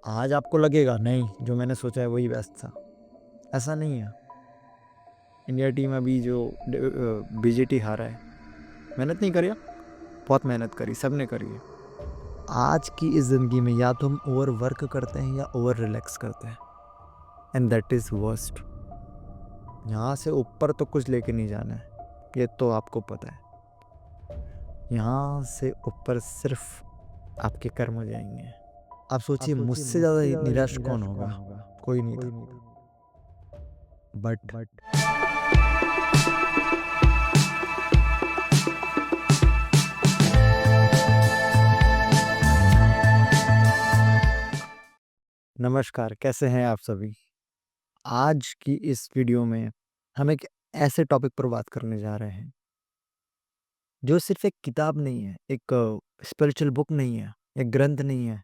आज आपको लगेगा नहीं, जो मैंने सोचा है वही बेस्ट था। ऐसा नहीं है। इंडिया टीम अभी जो बीजेटी हारा है, मेहनत नहीं करी, बहुत मेहनत करी, सबने करी है। आज की इस ज़िंदगी में या तो हम ओवर वर्क करते हैं या ओवर रिलैक्स करते हैं, एंड दैट इज़ वर्स्ट। यहाँ से ऊपर तो कुछ लेके नहीं जाना है, ये तो आपको पता है। यहाँ से ऊपर सिर्फ आपके कर्म हो जाएंगे। आप सोचिए, मुझसे ज़्यादा निराश कौन होगा? कोई नहीं था। बट नमस्कार, कैसे हैं आप सभी? आज की इस वीडियो में हम एक ऐसे टॉपिक पर बात करने जा रहे हैं, जो सिर्फ़ एक किताब नहीं है, एक स्पिरिचुअल बुक नहीं है, एक ग्रंथ नहीं है,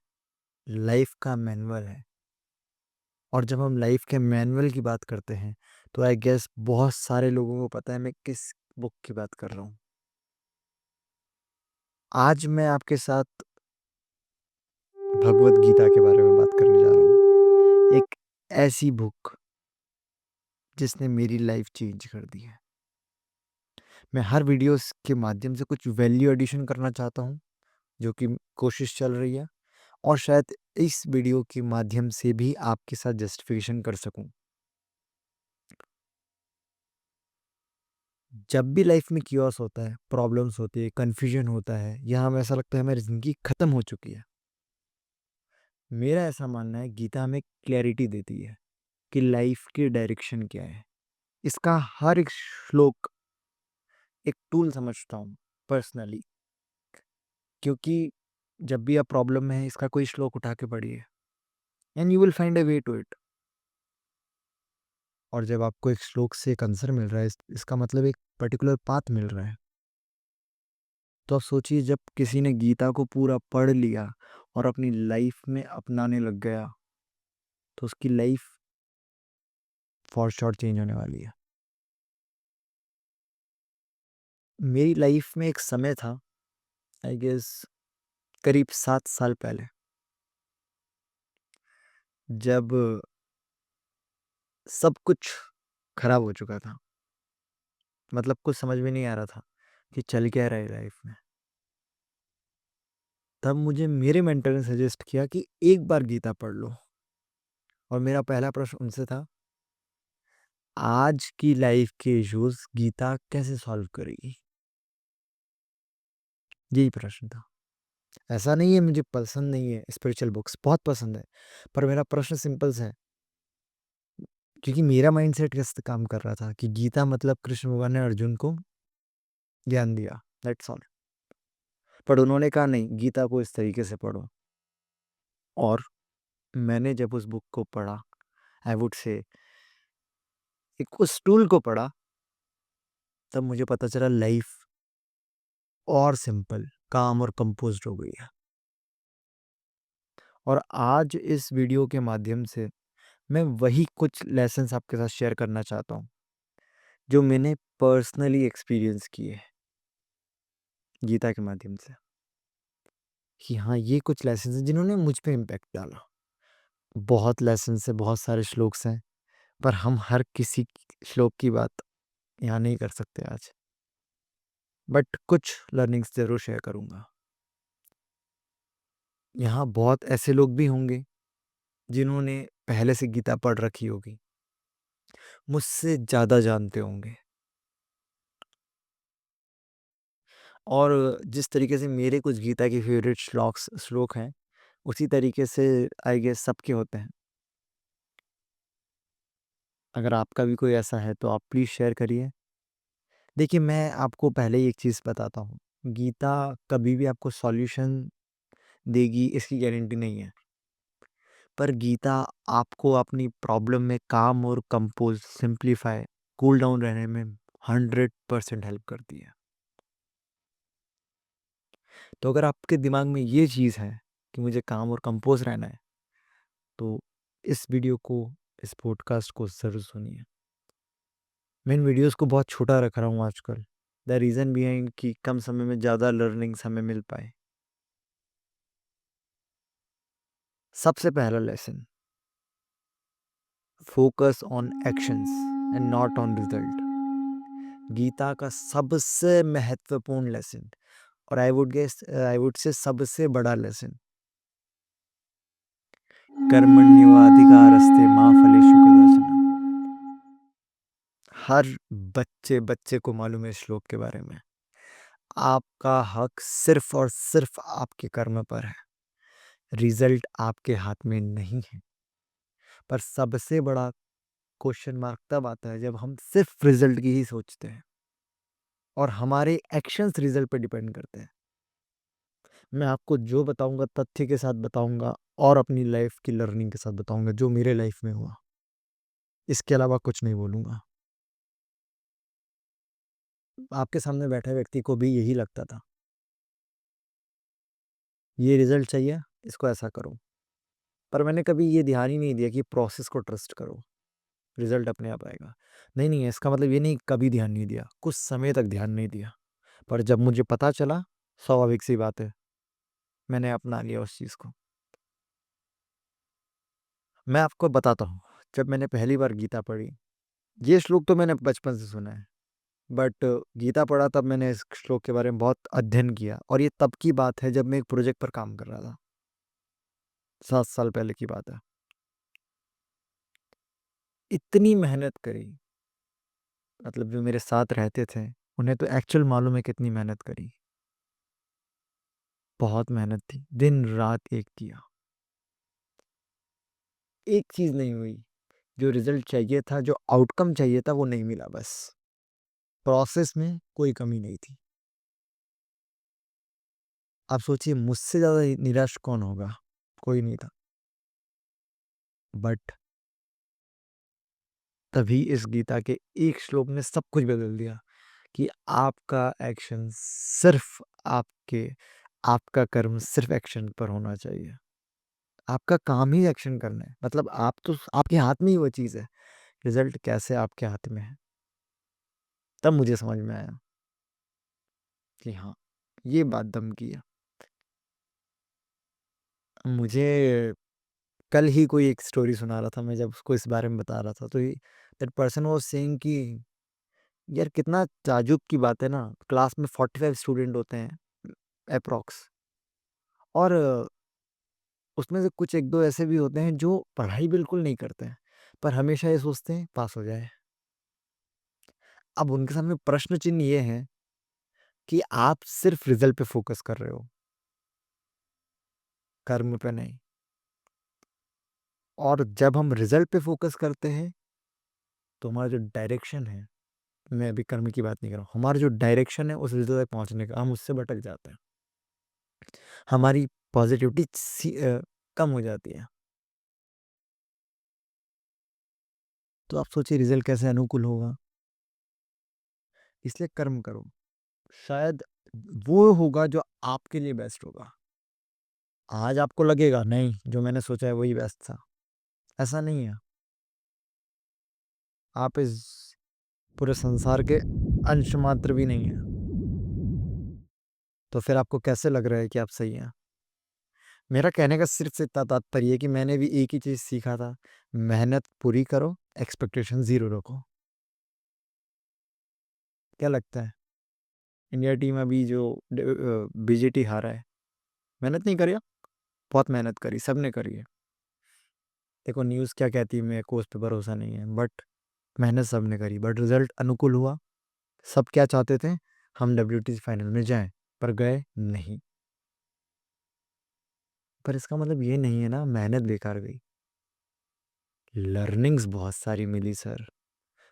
लाइफ़ का मैनुअल है। और जब हम लाइफ़ के मैनुअल की बात करते हैं, तो आई गेस बहुत सारे लोगों को पता है मैं किस बुक की बात कर रहा हूँ। आज मैं आपके साथ भगवद गीता के बारे में बात करने जा रहा हूँ। एक ऐसी बुक जिसने मेरी लाइफ़ चेंज कर दी है। मैं हर वीडियोस के माध्यम से कुछ वैल्यू एडिशन करना चाहता हूँ, जो कि कोशिश चल रही है, और शायद इस वीडियो के माध्यम से भी आपके साथ जस्टिफिकेशन कर सकूँ। जब भी लाइफ में कियोस होता है, प्रॉब्लम्स होती है, कन्फ्यूजन होता है, या हमें ऐसा लगता है हमारी ज़िंदगी ख़त्म हो चुकी है, मेरा ऐसा मानना है गीता हमें क्लैरिटी देती है कि लाइफ की डायरेक्शन क्या है। इसका हर एक श्लोक एक टूल समझता हूँ पर्सनली, क्योंकि जब भी आप प्रॉब्लम में है, इसका कोई श्लोक उठा के पढ़िए, and you will find a way to it. और जब आपको एक श्लोक से एक आंसर मिल रहा है, इसका मतलब एक पर्टिकुलर पाथ मिल रहा है। तो आप सोचिए, जब किसी ने गीता को पूरा पढ़ लिया और अपनी लाइफ में अपनाने लग गया, तो उसकी लाइफ फॉर श्योर चेंज होने वाली है। मेरी लाइफ में एक समय था, आई गेस करीब 7 साल पहले, जब सब कुछ खराब हो चुका था। मतलब कुछ समझ में नहीं आ रहा था कि चल क्या रहा है लाइफ में। तब मुझे मेरे मेंटर ने सजेस्ट किया कि एक बार गीता पढ़ लो, और मेरा पहला प्रश्न उनसे था, आज की लाइफ के इश्यूज गीता कैसे सॉल्व करेगी? यही प्रश्न था। ऐसा नहीं है मुझे पसंद नहीं है स्पिरिचुअल बुक्स, बहुत पसंद है, पर मेरा प्रश्न सिंपल सा है, क्योंकि मेरा माइंडसेट कैसे काम कर रहा था कि गीता मतलब कृष्ण भगवान ने अर्जुन को ज्ञान दिया, दैट्स ऑल। पर उन्होंने कहा नहीं, गीता को इस तरीके से पढ़ो। और मैंने जब उस बुक को पढ़ा, आई वुड से एक उस टूल को पढ़ा, तब मुझे पता चला लाइफ और सिंपल, काम और कंपोज्ड हो गई है। और आज इस वीडियो के माध्यम से मैं वही कुछ लेसन्स आपके साथ शेयर करना चाहता हूँ, जो मैंने पर्सनली एक्सपीरियंस किए गीता के माध्यम से। कि हाँ, ये कुछ लेसन्स हैं जिन्होंने मुझ पे इम्पैक्ट डाला। बहुत लेसन्स हैं, बहुत सारे श्लोक्स हैं, पर हम हर किसी श्लोक की बात यहाँ नहीं कर सकते आज। बट कुछ लर्निंग्स ज़रूर शेयर करूँगा। यहाँ बहुत ऐसे लोग भी होंगे जिन्होंने पहले से गीता पढ़ रखी होगी, मुझसे ज़्यादा जानते होंगे। और जिस तरीके से मेरे कुछ गीता के फेवरेट श्लोक हैं, उसी तरीके से आई गेस सबके होते हैं। अगर आपका भी कोई ऐसा है तो आप प्लीज़ शेयर करिए। देखिए, मैं आपको पहले ही एक चीज़ बताता हूँ, गीता कभी भी आपको सॉल्यूशन देगी इसकी गारंटी नहीं है। पर गीता आपको अपनी प्रॉब्लम में काम और कंपोज़, सिम्प्लीफाई, कूल डाउन रहने में 100% हेल्प करती है। तो अगर आपके दिमाग में ये चीज़ है कि मुझे काम और कंपोज़ रहना है, तो इस वीडियो को, इस पॉडकास्ट को ज़रूर सुनिए। मैं इन वीडियोज़ को बहुत छोटा रख रहा हूँ आजकल। द रीज़न बिहाइंड कि कम समय में ज़्यादा लर्निंग्स हमें मिल पाए। सबसे पहला lesson, focus on actions and not on result. Gita का सबसे महत्वपूर्ण लेसन, और आई वुड से सबसे बड़ा लेसन, कर्मण्येवाधिकारस्ते मा फलेषु कदाचन। हर बच्चे को मालूम है इस श्लोक के बारे में। आपका हक सिर्फ और सिर्फ आपके कर्म पर है, रिजल्ट आपके हाथ में नहीं है। पर सबसे बड़ा क्वेश्चन मार्क तब आता है जब हम सिर्फ रिजल्ट की ही सोचते हैं और हमारे एक्शंस रिजल्ट पे डिपेंड करते हैं। मैं आपको जो बताऊंगा तथ्य के साथ बताऊंगा और अपनी लाइफ की लर्निंग के साथ बताऊंगा, जो मेरे लाइफ में हुआ। इसके अलावा कुछ नहीं बोलूंगा। आपके सामने बैठे व्यक्ति को भी यही लगता था, ये रिजल्ट चाहिए, इसको ऐसा करो। पर मैंने कभी ये ध्यान ही नहीं दिया कि प्रोसेस को ट्रस्ट करो, रिजल्ट अपने आप आएगा। नहीं नहीं, इसका मतलब ये नहीं कभी ध्यान नहीं दिया, कुछ समय तक ध्यान नहीं दिया। पर जब मुझे पता चला, स्वाभाविक सी बात है, मैंने अपना लिया उस चीज़ को। मैं आपको बताता हूँ, जब मैंने पहली बार गीता पढ़ी, ये श्लोक तो मैंने बचपन से सुना है, बट गीता पढ़ा तब मैंने इस श्लोक के बारे में बहुत अध्ययन किया। और ये तब की बात है जब मैं एक प्रोजेक्ट पर काम कर रहा था, 7 साल पहले की बात है। इतनी मेहनत करी, मतलब जो मेरे साथ रहते थे उन्हें तो एक्चुअल मालूम है कितनी मेहनत करी। बहुत मेहनत थी, दिन रात एक किया, एक चीज़ नहीं हुई। जो रिजल्ट चाहिए था, जो आउटकम चाहिए था, वो नहीं मिला। बस प्रोसेस में कोई कमी नहीं थी। आप सोचिए, मुझसे ज़्यादा निराश कौन होगा? कोई नहीं था। बट तभी इस गीता के एक श्लोक ने सब कुछ बदल दिया कि आपका एक्शन सिर्फ आपके आपका कर्म सिर्फ एक्शन पर होना चाहिए। आपका काम ही एक्शन करना है, मतलब आप तो आपके हाथ में ही वो चीज़ है, रिजल्ट कैसे आपके हाथ में है। तब मुझे समझ में आया कि हाँ, ये बात दम की है। मुझे कल ही कोई एक स्टोरी सुना रहा था, मैं जब उसको इस बारे में बता रहा था, तो दैट पर्सन वाज सेइंग कि यार कितना ताज्जुब की बात है ना, क्लास में 45 स्टूडेंट होते हैं अप्रॉक्स, और उसमें से कुछ एक दो ऐसे भी होते हैं जो पढ़ाई बिल्कुल नहीं करते हैं, पर हमेशा ये सोचते हैं पास हो जाए। अब उनके सामने प्रश्न चिन्ह ये है कि आप सिर्फ रिजल्ट पे फोकस कर रहे हो, कर्म पे नहीं। और जब हम रिजल्ट पे फोकस करते हैं तो हमारा जो डायरेक्शन है, मैं अभी कर्म की बात नहीं कर रहा हूँ, हमारा जो डायरेक्शन है उस रिजल्ट तक पहुंचने का, हम उससे भटक जाते हैं। हमारी पॉजिटिविटी कम हो जाती है। तो आप सोचिए रिजल्ट कैसे अनुकूल होगा। इसलिए कर्म करो, शायद वो होगा जो आपके लिए बेस्ट होगा। आज आपको लगेगा नहीं, जो मैंने सोचा है वही बेस्ट था, ऐसा नहीं है। आप इस पूरे संसार के अंश मात्र भी नहीं है, तो फिर आपको कैसे लग रहा है कि आप सही हैं? मेरा कहने का सिर्फ से इतना तात्पर्य है कि मैंने भी एक ही चीज़ सीखा था, मेहनत पूरी करो, एक्सपेक्टेशन ज़ीरो रखो। क्या लगता है, इंडिया टीम अभी जो बीजेटी हारा है, मेहनत नहीं करी? बहुत मेहनत करी, सबने करी है। देखो न्यूज़ क्या कहती है, मेरे को उस पर भरोसा नहीं है, बट मेहनत सबने करी, बट रिजल्ट अनुकूल हुआ। सब क्या चाहते थे, हम WTC फाइनल में जाएं, पर गए नहीं। पर इसका मतलब ये नहीं है ना मेहनत बेकार गई, लर्निंग्स बहुत सारी मिली सर।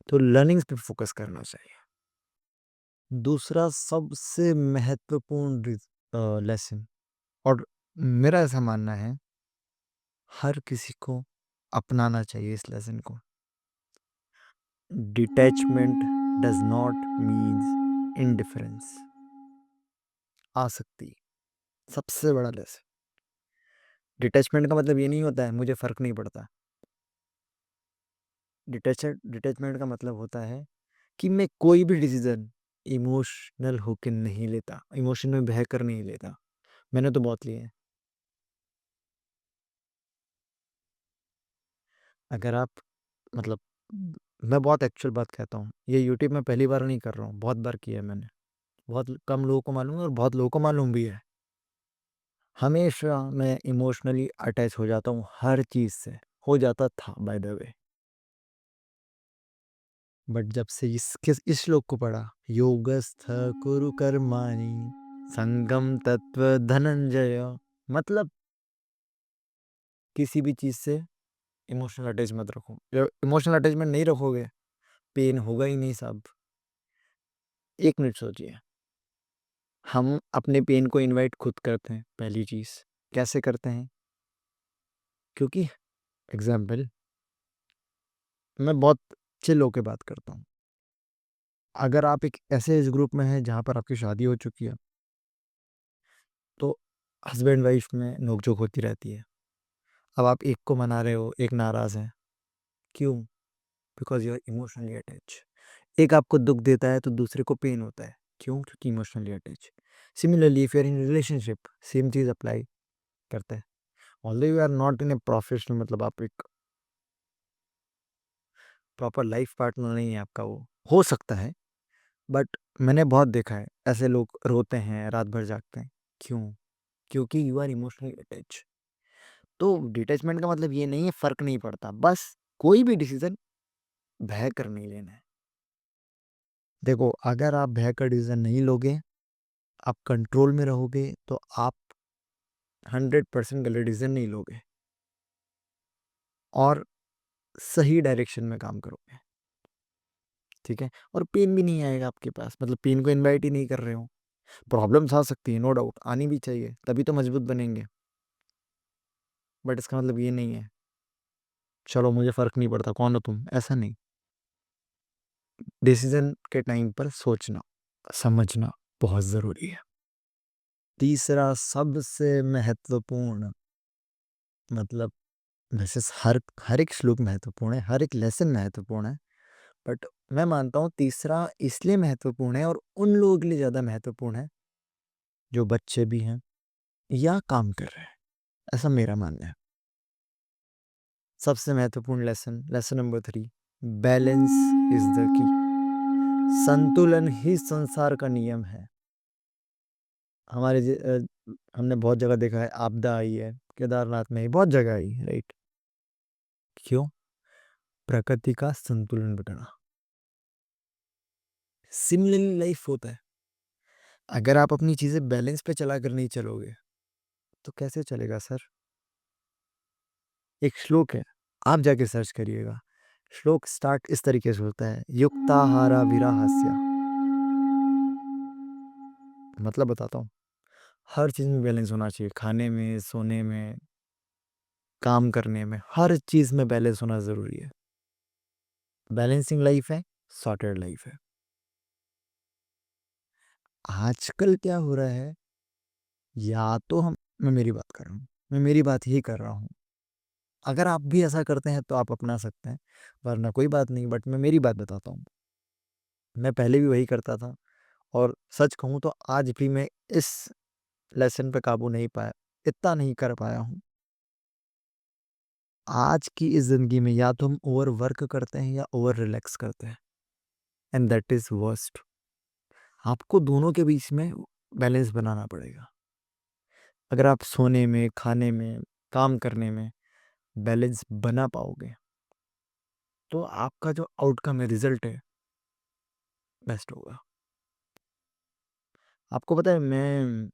तो लर्निंग्स पे फोकस करना चाहिए। दूसरा सबसे महत्वपूर्ण लेसन, और मेरा ऐसा मानना है हर किसी को अपनाना चाहिए इस लेसन को, detachment does not means indifference. आसक्ति सबसे बड़ा लेसन। डिटैचमेंट का मतलब ये नहीं होता है मुझे फर्क नहीं पड़ता। डिटैचमेंट का मतलब होता है कि मैं कोई भी डिसीजन इमोशनल होके नहीं लेता, इमोशन में बह कर नहीं लेता। मैंने तो बहुत लिए हैं। अगर आप मतलब मैं बहुत एक्चुअल बात कहता हूँ, ये यूट्यूब में पहली बार नहीं कर रहा हूँ, बहुत बार किया है मैंने। बहुत कम लोगों को मालूम है और बहुत लोगों को मालूम भी है। हमेशा मैं इमोशनली अटैच हो जाता हूँ हर चीज़ से, हो जाता था बाय द वे। बट जब से इस श्लोक को पढ़ा, योगस्थ कुरु कर्माणि संगम तत्व धनंजय, मतलब किसी भी चीज़ से इमोशनल अटैच मत रखो। जब इमोशनल अटैचमेंट नहीं रखोगे, पेन होगा ही नहीं साहब। एक मिनट सोचिए, हम अपने पेन को इनवाइट खुद करते हैं। पहली चीज़ कैसे करते हैं? क्योंकि एग्जाम्पल, मैं बहुत चिल होके बात करता हूँ। अगर आप एक ऐसे एज ग्रुप में हैं जहाँ पर आपकी शादी हो चुकी है, तो हस्बैंड वाइफ में नोकझोंक होती रहती है। अब आप एक को मना रहे हो, एक नाराज़ है, क्यों? Because you are emotionally attach. एक आपको दुख देता है तो दूसरे को पेन होता है, क्यों? क्योंकि emotionally attach. Similarly if you are in relationship, same चीज़ अप्लाई करता है। Although you are not in a professional, मतलब आप एक प्रॉपर लाइफ पार्टनर नहीं है आपका, वो हो सकता है, बट मैंने बहुत देखा है ऐसे लोग रोते हैं, रात भर जागते हैं, क्यों? क्योंकि यू आर इमोशनली अटैच। तो डिटैचमेंट का मतलब ये नहीं है फर्क नहीं पड़ता, बस कोई भी डिसीजन बह कर नहीं लेना है। देखो, अगर आप बह कर डिसीजन नहीं लोगे, आप कंट्रोल में रहोगे, तो आप 100% गलत डिसीजन नहीं लोगे और सही डायरेक्शन में काम करोगे, ठीक है? और पेन भी नहीं आएगा आपके पास, मतलब पेन को इनवाइट ही नहीं कर रहे हो। प्रॉब्लम्स आ सकती है, नो डाउट आनी भी चाहिए, तभी तो मजबूत बनेंगे। बट इसका मतलब ये नहीं है चलो मुझे फर्क नहीं पड़ता, कौन हो तुम, ऐसा नहीं। डिसीजन के टाइम पर सोचना, समझना बहुत जरूरी है। तीसरा सबसे महत्वपूर्ण, मतलब वैसे हर एक श्लोक महत्वपूर्ण है, हर एक लेसन महत्वपूर्ण है, बट मैं मानता हूँ तीसरा इसलिए महत्वपूर्ण है और उन लोगों के लिए ज़्यादा महत्वपूर्ण है जो बच्चे भी हैं या काम कर रहे हैं, ऐसा मेरा मानना है। सबसे महत्वपूर्ण lesson number 3, balance is the key. संतुलन ही संसार का नियम है। हमने बहुत जगह देखा है, आपदा आई है, केदारनाथ में ही बहुत जगह आई, राइट? क्यों? प्रकृति का संतुलन बिगड़ा। सिमिलरली लाइफ होता है, अगर आप अपनी चीजें बैलेंस पे चला कर नहीं चलोगे तो कैसे चलेगा सर? एक श्लोक है, आप जाके सर्च करिएगा। श्लोक स्टार्ट इस तरीके से होता है, युक्ताहारा विराहस्य। मतलब बताता हूँ, हर चीज में बैलेंस होना चाहिए, खाने में, सोने में, काम करने में, हर चीज में बैलेंस होना जरूरी है। बैलेंसिंग लाइफ है, सॉर्टेड लाइफ है। आजकल क्या हो रहा है, या तो मैं मेरी बात कर रहा हूँ, मैं मेरी बात ही कर रहा हूँ, अगर आप भी ऐसा करते हैं तो आप अपना सकते हैं, वरना कोई बात नहीं, बट मैं मेरी बात बताता हूँ। मैं पहले भी वही करता था, और सच कहूँ तो आज भी मैं इस लेसन पे काबू नहीं पाया, इतना नहीं कर पाया हूँ। आज की इस जिंदगी में या तो हम ओवर वर्क करते हैं या ओवर रिलैक्स करते हैं, एंड दैट इज वर्स्ट। आपको दोनों के बीच में बैलेंस बनाना पड़ेगा। अगर आप सोने में, खाने में, काम करने में बैलेंस बना पाओगे तो आपका जो आउटकम है, रिजल्ट है, बेस्ट होगा। आपको पता है, मैंने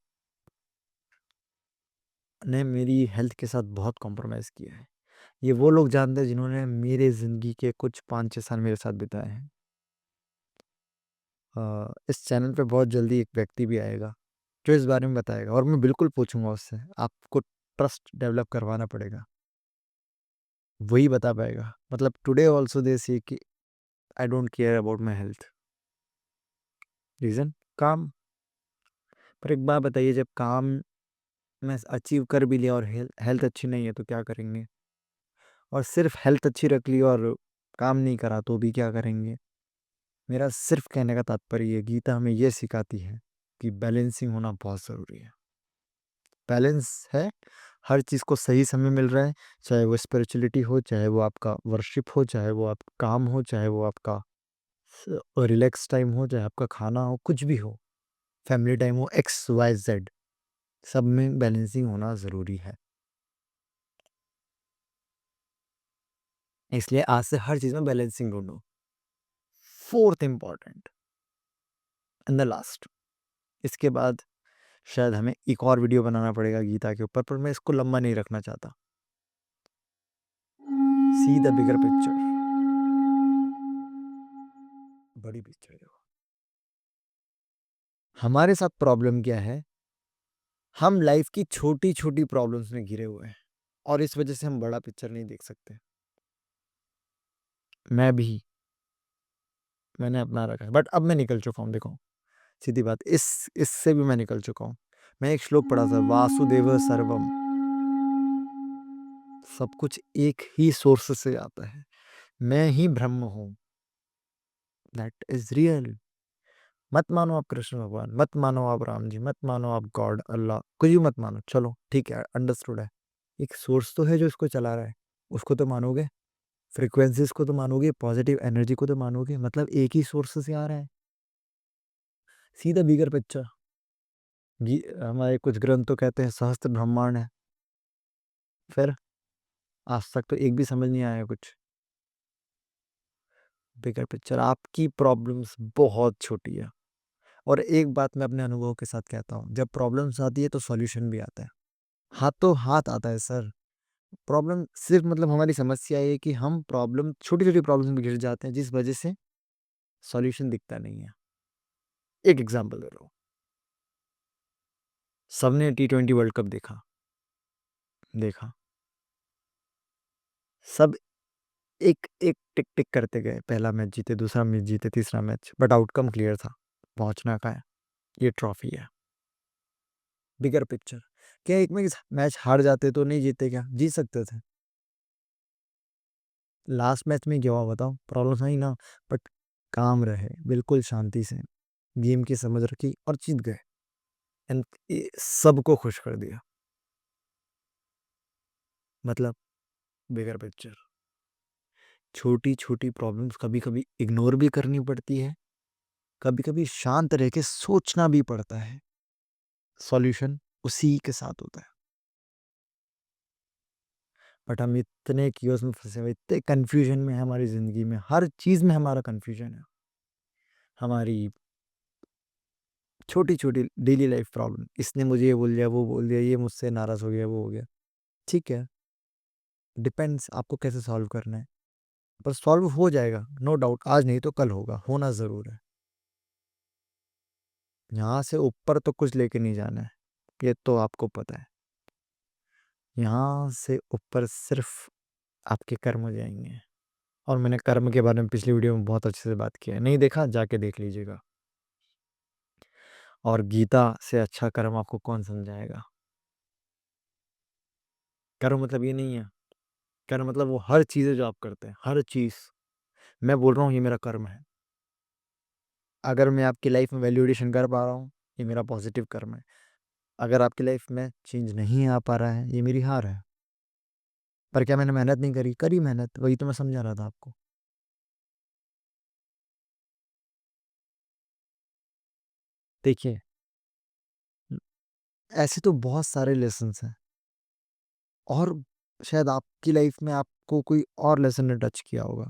मेरी हेल्थ के साथ बहुत कॉम्प्रोमाइज़ किया है। ये वो लोग जानते हैं जिन्होंने मेरे ज़िंदगी के कुछ 5-6 साल मेरे साथ बिताए हैं। इस चैनल पे बहुत जल्दी एक व्यक्ति भी आएगा जो इस बारे में बताएगा, और मैं बिल्कुल पूछूंगा उससे, आपको ट्रस्ट डेवलप करवाना पड़ेगा, वही बता पाएगा। मतलब टुडे ऑल्सो दे सी कि I don't care about my health, reason काम। पर एक बात बताइए, जब काम मैं अचीव कर भी लिया और हेल्थ अच्छी नहीं है तो क्या करेंगे? और सिर्फ हेल्थ अच्छी रख ली और काम नहीं करा तो भी क्या करेंगे? मेरा सिर्फ कहने का तात्पर्य ये, गीता हमें ये सिखाती है कि बैलेंसिंग होना बहुत ज़रूरी है। बैलेंस है, हर चीज़ को सही समय मिल रहा है, चाहे वो स्पिरिचुअलिटी हो, चाहे वो आपका वर्शिप हो, चाहे वो आपका काम हो, चाहे वो आपका रिलैक्स टाइम हो, चाहे आपका खाना हो, कुछ भी हो, फैमिली टाइम हो, एक्स वाई जेड, सब में बैलेंसिंग होना ज़रूरी है। इसलिए आज से हर चीज़ में बैलेंसिंग ढूंढो। Fourth important and the last, इसके बाद शायद हमें एक और वीडियो बनाना पड़ेगा गीता के ऊपर, पर मैं इसको लंबा नहीं रखना चाहता। सी द बिगर पिक्चर, बड़ी पिक्चर देखो। हमारे साथ प्रॉब्लम क्या है, हम लाइफ की छोटी छोटी प्रॉब्लम्स में घिरे हुए हैं और इस वजह से हम बड़ा पिक्चर नहीं देख सकते। मैं भी, मैंने अपना रखा है, बट अब मैं निकल चुका हूँ। देखो सीधी बात, इससे भी मैं निकल चुका हूँ। मैं एक श्लोक पढ़ा था, वासुदेव सर्वम, सब कुछ एक ही सोर्स से आता है, मैं ही ब्रह्म हूँ, दैट इज रियल। मत मानो आप कृष्ण भगवान, मत मानो आप राम जी, मत मानो आप गॉड अल्लाह, कुछ भी मत मानो, चलो ठीक है, अंडरस्टूड है। एक सोर्स तो है जो इसको चला रहा है, उसको तो मानोगे, फ्रीक्वेंसीज को तो मानोगे, पॉजिटिव एनर्जी को तो मानोगे, मतलब एक ही सोर्स से आ रहा है। सीधा बिगर पिक्चर, हमारे कुछ ग्रंथ तो कहते हैं सहस्त्र ब्रह्मांड है, फिर आज तक तो एक भी समझ नहीं आया कुछ। बिगर पिक्चर, आपकी प्रॉब्लम्स बहुत छोटी है। और एक बात मैं अपने अनुभव के साथ कहता हूँ, जब प्रॉब्लम्स आती है तो सॉल्यूशन भी आता है, हाथों हाथ आता है सर। प्रॉब्लम सिर्फ मतलब हमारी समस्या ये है कि हम प्रॉब्लम छोटी छोटी प्रॉब्लम में घिर जाते हैं, जिस वजह से सॉल्यूशन दिखता नहीं है। एक एग्जांपल दे रहा हूँ, सबने T20 वर्ल्ड कप देखा, देखा, सब एक एक टिक टिक करते गए, पहला मैच जीते, दूसरा मैच जीते, तीसरा मैच, बट आउटकम क्लियर था, पहुंचना का है, ये ट्रॉफी है। बिगर पिक्चर, क्या एक में मैच हार जाते तो नहीं जीते, क्या जीत सकते थे? लास्ट मैच में क्या हुआ बताओ, प्रॉब्लम आई ना, बट काम रहे, बिल्कुल शांति से गेम की समझ रखी और जीत गए, एंड सबको खुश कर दिया। मतलब बिगर पिक्चर, छोटी छोटी प्रॉब्लम्स कभी कभी इग्नोर भी करनी पड़ती है, कभी कभी शांत रह के सोचना भी पड़ता है, सॉल्यूशन उसी के साथ होता है। बट हम इतने कियोस में फंसे हुए, इतने कंफ्यूजन में है, हमारी जिंदगी में हर चीज में हमारा कंफ्यूजन है, हमारी छोटी छोटी डेली लाइफ प्रॉब्लम, इसने मुझे ये बोल दिया, वो बोल दिया, ये मुझसे नाराज हो गया, वो हो गया, ठीक है, डिपेंड्स आपको कैसे सॉल्व करना है, पर सॉल्व हो जाएगा, नो डाउट, आज नहीं तो कल होगा, होना जरूर है। यहाँ से ऊपर तो कुछ लेके नहीं जाना है, ये तो आपको पता है। यहाँ से ऊपर सिर्फ आपके कर्म जाएंगे, और मैंने कर्म के बारे में पिछली वीडियो में बहुत अच्छे से बात की है, नहीं देखा जाके देख लीजिएगा। और गीता से अच्छा कर्म आपको कौन समझाएगा? कर्म मतलब ये नहीं है, कर्म मतलब वो हर चीज़ जो आप करते हैं, हर चीज़, मैं बोल रहा हूँ ये मेरा कर्म है, अगर मैं आपकी लाइफ में वैल्यूएशन कर पा रहा हूँ, ये मेरा पॉजिटिव कर्म है, अगर आपकी लाइफ में चेंज नहीं आ पा रहा है, ये मेरी हार है। पर क्या मैंने मेहनत नहीं करी? करी मेहनत, वही तो मैं समझा रहा था आपको। देखिए, ऐसे तो बहुत सारे लेसन्स हैं, और शायद आपकी लाइफ में आपको कोई और लेसन ने टच किया होगा,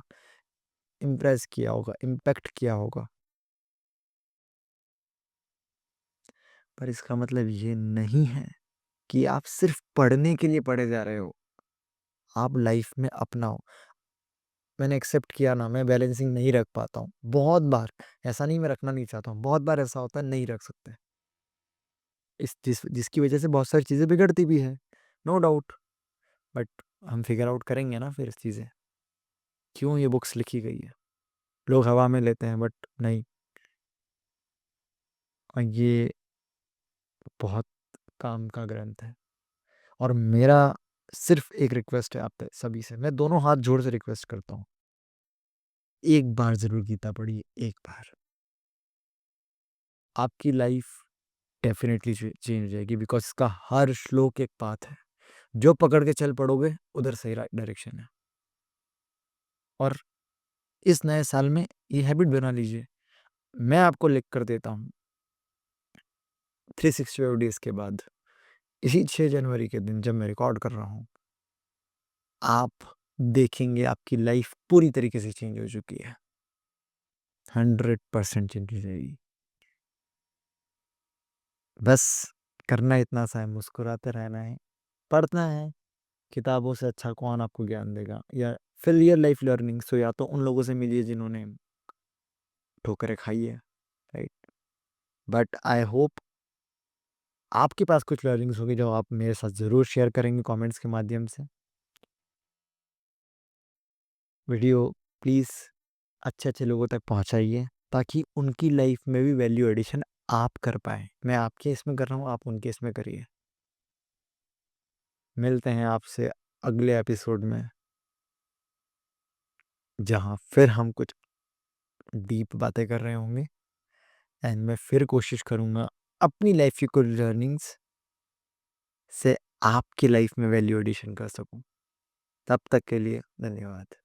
इम्प्रेस किया होगा, इम्पैक्ट किया होगा, पर इसका मतलब ये नहीं है कि आप सिर्फ पढ़ने के लिए पढ़े जा रहे हो, आप लाइफ में अपनाओ। मैंने एक्सेप्ट किया ना, मैं बैलेंसिंग नहीं रख पाता हूँ बहुत बार, ऐसा नहीं मैं रखना नहीं चाहता हूँ, बहुत बार ऐसा होता है नहीं रख सकते, जिसकी वजह से बहुत सारी चीज़ें बिगड़ती भी है, नो डाउट, बट हम फिगर आउट करेंगे ना फिर चीज़ें, क्यों ये बुक्स लिखी गई है, लोग हवा में लेते हैं बट नहीं, और ये बहुत काम का ग्रंथ है। और मेरा सिर्फ एक रिक्वेस्ट है आप सभी से, मैं दोनों हाथ जोड़ से रिक्वेस्ट करता हूँ, एक बार जरूर गीता पढ़िए, एक बार। आपकी लाइफ डेफिनेटली चेंज हो जाएगी, बिकॉज इसका हर श्लोक एक पाथ है, जो पकड़ के चल पड़ोगे उधर सही डायरेक्शन है। और इस नए साल में ये हैबिट बना लीजिए। मैं आपको लिख कर देता हूँ 365 डेज के बाद, इसी 6 जनवरी के दिन जब मैं रिकॉर्ड कर रहा हूँ, आप देखेंगे आपकी लाइफ पूरी तरीके से चेंज हो चुकी है, 100% चेंज हो जाएगी। बस करना इतना सा है, मुस्कुराते रहना है, पढ़ना है। किताबों से अच्छा कौन आपको ज्ञान देगा, या फिर रियल लाइफ लर्निंग, सो या तो उन लोगों से मिलिए जिन्होंने ठोकरें खाई है, राइट। बट आई होप आपके पास कुछ लर्निंग्स होगी जो आप मेरे साथ ज़रूर शेयर करेंगे कमेंट्स के माध्यम से। वीडियो प्लीज़ अच्छे लोगों तक पहुंचाइए, ताकि उनकी लाइफ में भी वैल्यू एडिशन आप कर पाए। मैं आपके इसमें कर रहा हूँ, आप उनके इसमें करिए। मिलते हैं आपसे अगले एपिसोड में, जहाँ फिर हम कुछ डीप बातें कर रहे होंगे, एंड मैं फिर कोशिश करूँगा अपनी लाइफ की कुछ लर्निंग्स से आपकी लाइफ में वैल्यू एडिशन कर सकूँ। तब तक के लिए धन्यवाद।